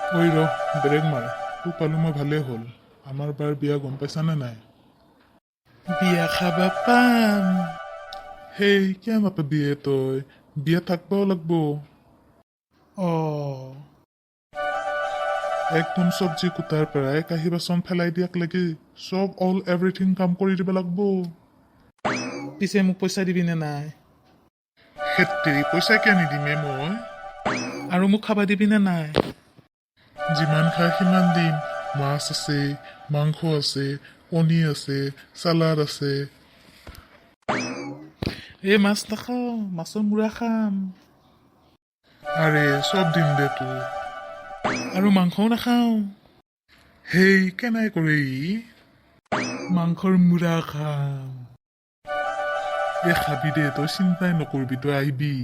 ঐ ৰ ব্ৰেক মাৰ তোক পালো মই ভালেই হ'ল আমাৰ বাৰ বিয়া গম পাইছানে নাই বিয়া খাবা পাম সেই কিয় নাপাবি তই বিয়া থাকবাও লাগব একদম চব্জি কুটাৰ পৰাই কাঁহী বাচন ফেলাই দিয়াক লাগি চব অল এভৰিথিং কাম কৰি দিব লাগব পিছে মোক পইচা দিবি নে নাই হেত্তেৰি পইচা কিয় নিদিমে মই আৰু মোক খাবা দিবি নে নাই যিমান খাই সিমান দিম মাছ আছে মাংস আছে কণী আছে চালাড আছে এই মাছ নাখাওঁ মাছৰ মূৰা খাম আৰে চব দিম দে তোৰ আৰু মাংসও নাখাওঁ সেই কেনাই কৰে মাংসৰ মূৰা খাম খাবি দে তই চিন্তাই নকৰিবি তই আহিবি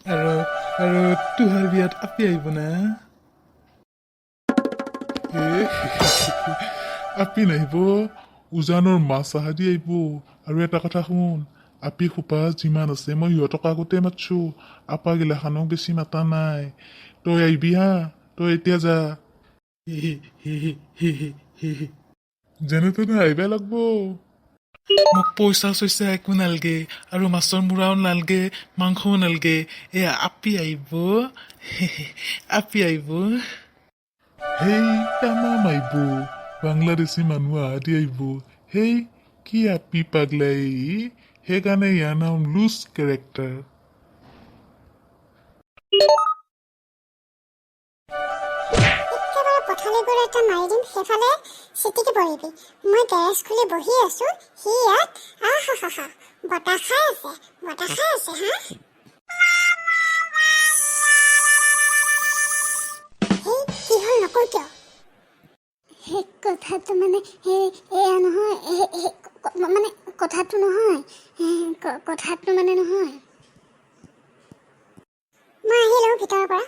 আৰু আৰু তোহাৰ বিয়াত আপি আহিব না আপি নাহিব উজানৰ মাছ আহাদি আহিব আৰু এটা কথা শুন আপি খোপা যিমান আছে মই সিহঁতক আগতে মাতছো আপা গিলাখানক বেছি মাতা নাই তই আহিবি হা তই এতিয়া যা যেনে তেনে আহিব লাগব মোক পইচা চইচা একো নালগে আৰু মাছৰ মূৰাও নালগে মাংসও নালগে আপি আহিব আপি আহিব সেই তামাম আহিব বাংলাদেশী মানুহ আহাদি আহিব সেই কি আপি পাগলাই সেইকাৰণে ইয়াৰ নাম লুজ কেৰেক্টাৰ পথালি গৰু এটা মাৰি দিম সেইফালে চিটিকি পৰিবি মই গেৰেজ খুলি বহি আছো সি ইয়াত বতাহ খাই আছে হা কি হ'ল নকওঁ কিয় সেই কথাটো মানে এয়া নহয় মানে কথাটো নহয় মই আহিলোঁ ভিতৰৰ পৰা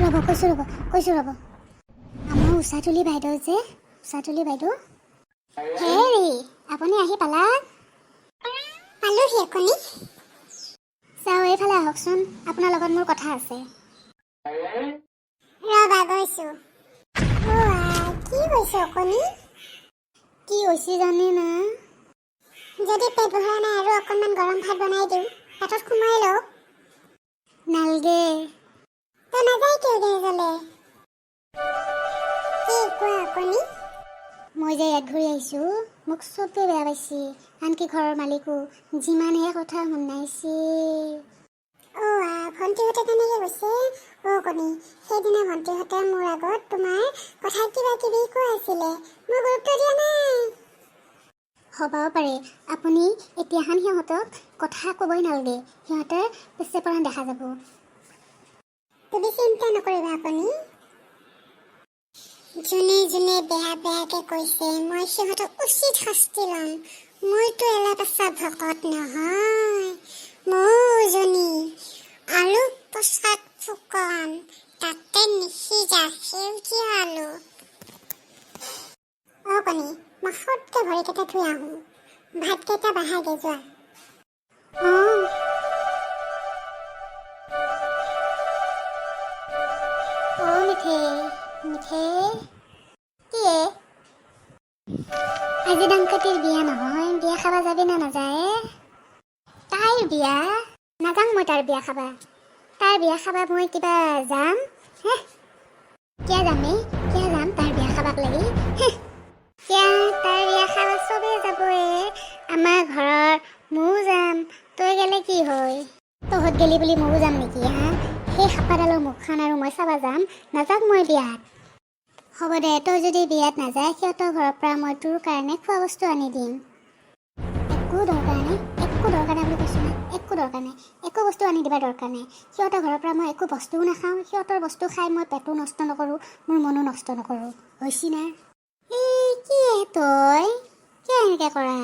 ৰ'ব কৈছোঁ ৰ'ব আমাৰ উষাতুলি বাইদেউ হেৰি আপুনি আহি পালা পালোহি কণী চাওঁ এইফালে আহকচোন আপোনাৰ লগত মোৰ কথা আছে ৰ'বা গৈছোঁ কি হৈছে কণী কি হৈছে জানে না যদি পেট ভৰা নাই আৰু অকণমান গৰম ভাত বনাই দিওঁ পেটত সোমাই লওক নালগে তই নাযায় কিয় গেৰেজলে কি কোৱা কণী মই যে ইয়াত ঘূৰি আহিছোঁ মোক চবেই বেয়া পাইছে আনকি ঘৰৰ মালিকো যিমানহে কথা শুনাইছে ভণ্টিহঁতে কেনেকৈ কৈছে কণী সেইদিনা ভণ্টিহঁতে মোৰ আগত তোমাৰ কথা কিবা কিবি কৈ আছিলে মই গুৰুত্ব দিয়া নাই হ'বও পাৰে আপুনি এতিয়াখন সিহঁতক কথা ক'বই নালাগে সিহঁতে পিছে পৰা দেখা যাব তুমি চিন্তা নকৰিবা আপুনি যোনে বেয়াকৈ কৈছে মই সিহঁতক উচিত শাস্তি ল'ম মইতো এলাপাচা ভকত নহয় মৌজনী আলু প্ৰসাদ ফুকন তাতে নিসিজা সেউজীয়া আলু কণী মই সতকৈ ভৰিকেইটা ধুই আহোঁ ভাতকেইটা বাঢ়াগে যোৱা মিঠে কি আজি ডাংকাতিৰ বিয়া নহয় বিয়া খাব যাবি না নাযায় তাইৰ বিয়া নাযাওঁ মই তাৰ বিয়া খাবা মই কিবা যাম কিয় যাম তাৰ বিয়া খাবাক লাগি তাৰ বিয়া খাব চবেই যাবই আমাৰ ঘৰৰ ময়ো যাম তই গেলে কি হয় তহঁত গেলি বুলি ময়ো যাম নেকি সেই খাপাডালৰ মুখখন আৰু মই চাবা যাম নাযাওঁ মই বিয়াত হ'ব দে তই যদি বিয়াত নাযায় সিহঁতৰ ঘৰৰ পৰা মই তোৰ কাৰণে খোৱা বস্তু আনি দিম একো দৰকাৰ নাই বুলি কৈছোঁ না একো দৰকাৰ নাই একো বস্তু আনি দিবা দৰকাৰ নাই সিহঁতৰ ঘৰৰ পৰা মই একো বস্তুও নাখাওঁ সিহঁতৰ বস্তু খাই মই পেটো নষ্ট নকৰোঁ মোৰ মনো নষ্ট নকৰোঁ হৈছি না কি তই কিয় এনেকৈ কৰা